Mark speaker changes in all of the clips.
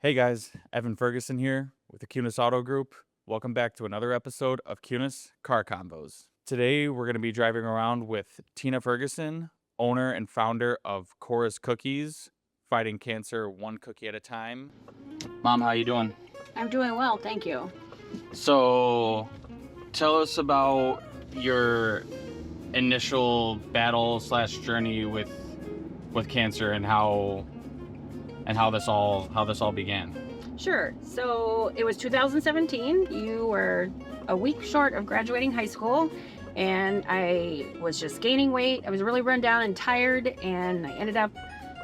Speaker 1: Hey guys, Evan Ferguson here with the Kunes Auto Group. Welcome back to another episode of Kunes Car Convos. Today we're going to be driving around with Tina Ferguson, owner and founder of Cora's Cookies, fighting cancer one cookie at a time. Mom, how you doing?
Speaker 2: I'm doing well, thank you.
Speaker 1: So, tell us about your initial battle slash journey with cancer and how this all began.
Speaker 2: Sure. So it was 2017. You were a week short of graduating high school, and I was just gaining weight. I was really run down and tired, and I ended up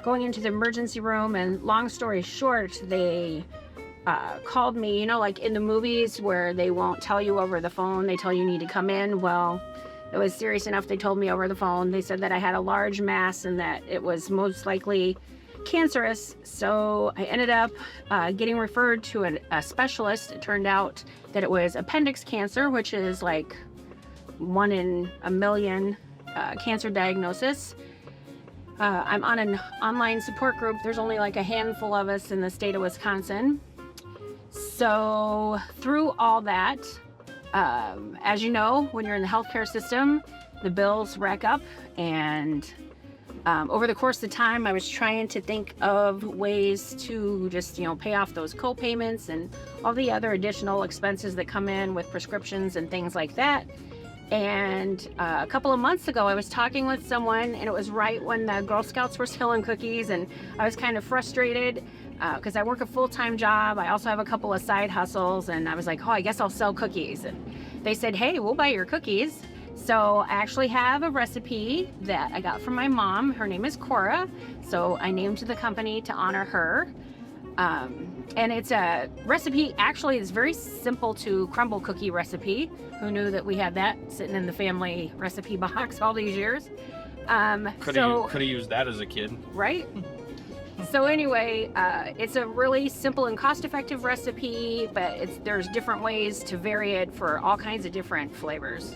Speaker 2: going into the emergency room. And long story short, they called me, like in the movies where they won't tell you over the phone, they tell you need to come in. Well, it was serious enough. They told me over the phone. They said that I had a large mass and that it was most likely cancerous. So I ended up getting referred to a specialist. It turned out that it was appendix cancer, which is like 1 in a million cancer diagnosis. I'm on an online support group. There's only like a handful of us in the state of Wisconsin. So through all that, as you know, when you're in the healthcare system, the bills rack up, and over the course of time, I was trying to think of ways to just, pay off those co-payments and all the other additional expenses that come in with prescriptions and things like that. And a couple of months ago, I was talking with someone, and it was right when the Girl Scouts were selling cookies, and I was kind of frustrated because I work a full-time job. I also have a couple of side hustles, and I was like, I guess I'll sell cookies. And they said, hey, we'll buy your cookies. So I actually have a recipe that I got from my mom. Her name is Cora. So I named the company to honor her. And it's a recipe, actually, it's very simple to crumble cookie recipe. Who knew that we had that sitting in the family recipe box all these years?
Speaker 1: Could have used that as a kid.
Speaker 2: Right? So anyway, it's a really simple and cost-effective recipe, but there's different ways to vary it for all kinds of different flavors.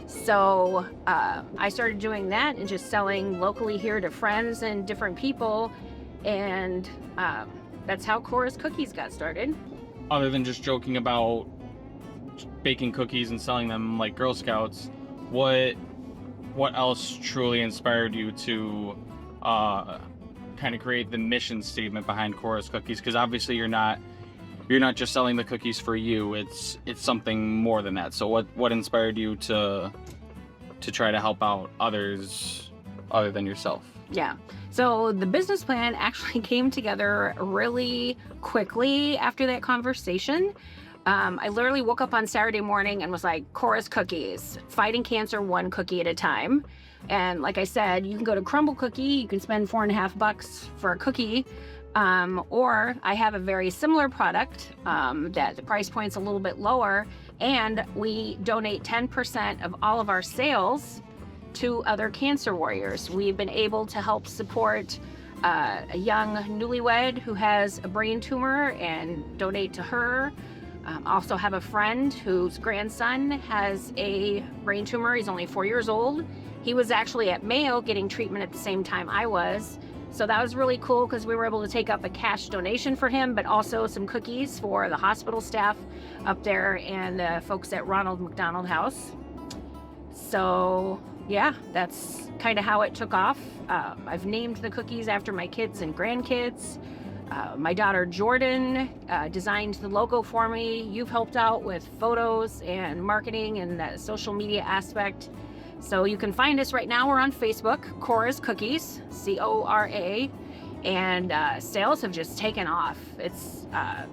Speaker 2: So I started doing that and just selling locally here to friends and different people, and that's how Cora's Cookies got started.
Speaker 1: Other than just joking about baking cookies and selling them like Girl Scouts, what else truly inspired you to kind of create the mission statement behind Cora's Cookies? Because obviously you're not just selling the cookies for you. It's something more than that. So what inspired you to try to help out others other than yourself?
Speaker 2: Yeah. So the business plan actually came together really quickly after that conversation. I literally woke up on Saturday morning and was like, Cora's Cookies, fighting cancer one cookie at a time. And like I said, you can go to Crumble Cookie. You can spend $4.50 for a cookie. Or I have a very similar product that the price point's a little bit lower, and we donate 10% of all of our sales to other cancer warriors. We've been able to help support a young newlywed who has a brain tumor and donate to her. Also have a friend whose grandson has a brain tumor. He's only 4 years old. He was actually at Mayo getting treatment at the same time I was. So that was really cool because we were able to take up a cash donation for him, but also some cookies for the hospital staff up there and the folks at Ronald McDonald House. So yeah, that's kind of how it took off. I've named the cookies after my kids and grandkids. My daughter Jordan designed the logo for me. You've helped out with photos and marketing and the social media aspect. So you can find us right now. We're on Facebook, Cora's Cookies, Cora, and sales have just taken off. It's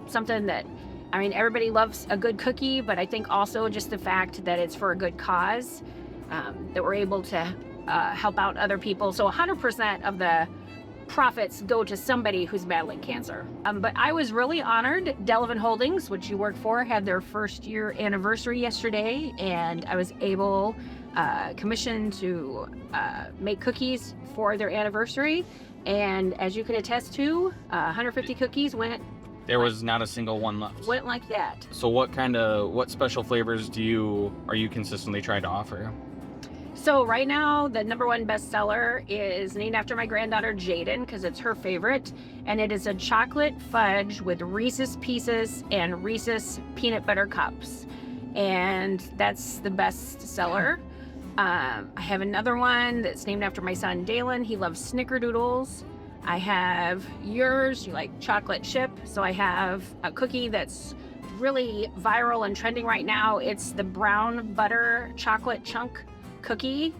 Speaker 2: something that, everybody loves a good cookie, but I think also just the fact that it's for a good cause, that we're able to help out other people. So 100% of the profits go to somebody who's battling cancer. But I was really honored. Delavan Holdings, which you work for, had their first year anniversary yesterday, and I was able commissioned to make cookies for their anniversary. And as you can attest to, 150 cookies went.
Speaker 1: There was not a single one left.
Speaker 2: Went like that.
Speaker 1: So what special flavors are you consistently trying to offer?
Speaker 2: So right now, the #1 bestseller is named after my granddaughter Jaden because it's her favorite, and it is a chocolate fudge with Reese's Pieces and Reese's peanut butter cups, and that's the best seller. I have another one that's named after my son Dalen. He loves snickerdoodles. I have yours, you like chocolate chip, so I have a cookie that's really viral and trending right now. It's the brown butter chocolate chunk cookie,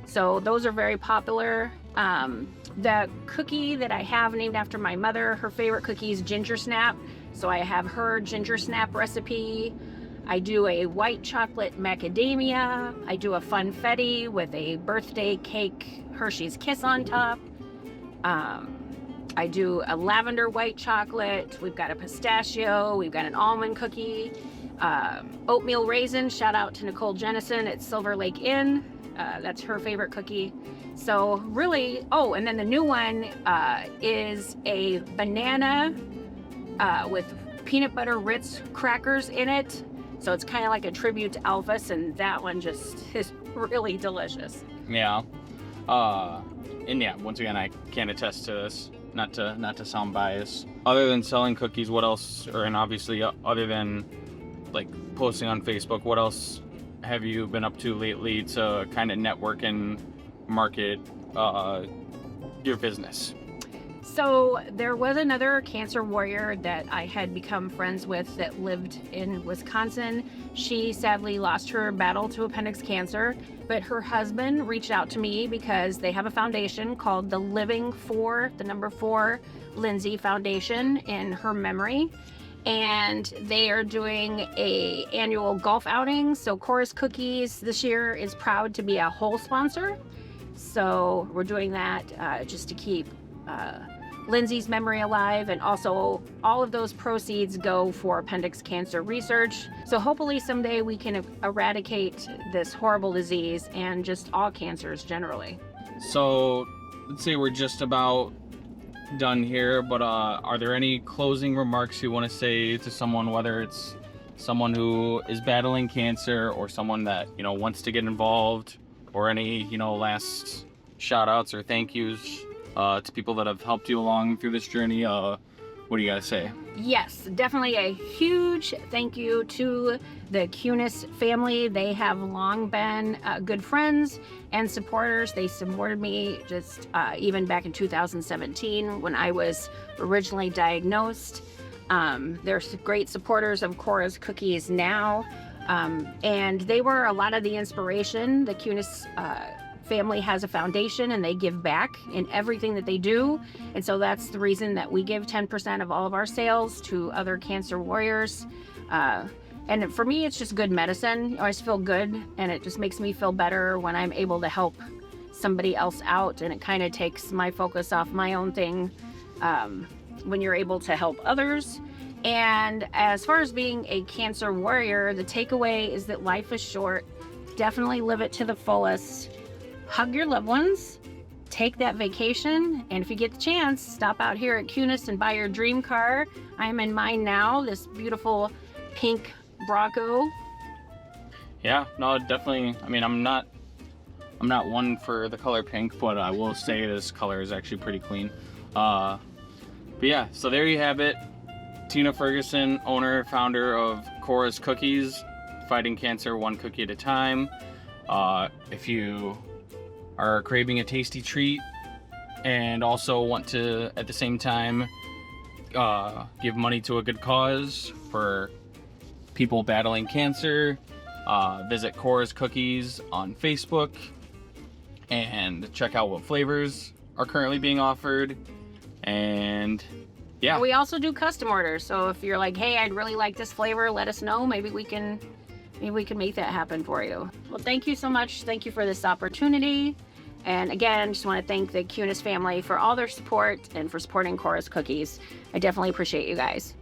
Speaker 2: so those are very popular. The cookie that I have named after my mother, her favorite cookie is ginger snap, so I have her ginger snap recipe. I do a white chocolate macadamia. I do a funfetti with a birthday cake Hershey's Kiss on top. I do a lavender white chocolate. We've got a pistachio. We've got an almond cookie. Oatmeal raisin. Shout out to Nicole Jennison at Silver Lake Inn. That's her favorite cookie. So really, oh, and then the new one is a banana with peanut butter Ritz crackers in it. So it's kind of like a tribute to Elvis, and that one just is really delicious.
Speaker 1: Yeah. And yeah, once again, I can attest to this. Not to sound biased. Other than selling cookies, what else? And obviously, other than like posting on Facebook, what else have you been up to lately to kind of network and market your business?
Speaker 2: So there was another cancer warrior that I had become friends with that lived in Wisconsin. She sadly lost her battle to appendix cancer, but her husband reached out to me because they have a foundation called the Living 4, the number 4 Lindsay Foundation in her memory. And they are doing a annual golf outing. So Cora's Cookies this year is proud to be a whole sponsor. So we're doing that just to keep Lindsay's memory alive, and also all of those proceeds go for appendix cancer research. So hopefully someday we can eradicate this horrible disease and just all cancers generally.
Speaker 1: So let's say we're just about done here, but are there any closing remarks you want to say to someone, whether it's someone who is battling cancer or someone that, you know, wants to get involved, or any, you know, last shout outs or thank yous to people that have helped you along through this journey? What do you guys say?
Speaker 2: Yes, definitely a huge thank you to the Kunes family. They have long been good friends and supporters. They supported me just even back in 2017 when I was originally diagnosed. They're great supporters of Cora's Cookies now. And they were a lot of the inspiration. The Kunes family has a foundation and they give back in everything that they do, and so that's the reason that we give 10% of all of our sales to other cancer warriors. And for me, it's just good medicine. I always feel good, and it just makes me feel better when I'm able to help somebody else out, and it kind of takes my focus off my own thing when you're able to help others. And as far as being a cancer warrior, the takeaway is that life is short. Definitely live it to the fullest. Hug your loved ones, take that vacation, and if you get the chance, stop out here at Kunes and buy your dream car. I'm in mine now, this beautiful pink Bronco.
Speaker 1: Yeah, no, definitely. I mean, I'm not one for the color pink, but I will say this color is actually pretty clean. But yeah, so there you have it. Tina Ferguson, owner, founder of Cora's Cookies, fighting cancer one cookie at a time. If you are craving a tasty treat and also want to at the same time give money to a good cause for people battling cancer, visit Cora's Cookies on Facebook and check out what flavors are currently being offered. And yeah,
Speaker 2: we also do custom orders, so if you're like, hey, I'd really like this flavor, let us know. Maybe we can make that happen for you. Well, thank you so much. Thank you for this opportunity. And again, just want to thank the Kunes family for all their support and for supporting Cora's Cookies. I definitely appreciate you guys.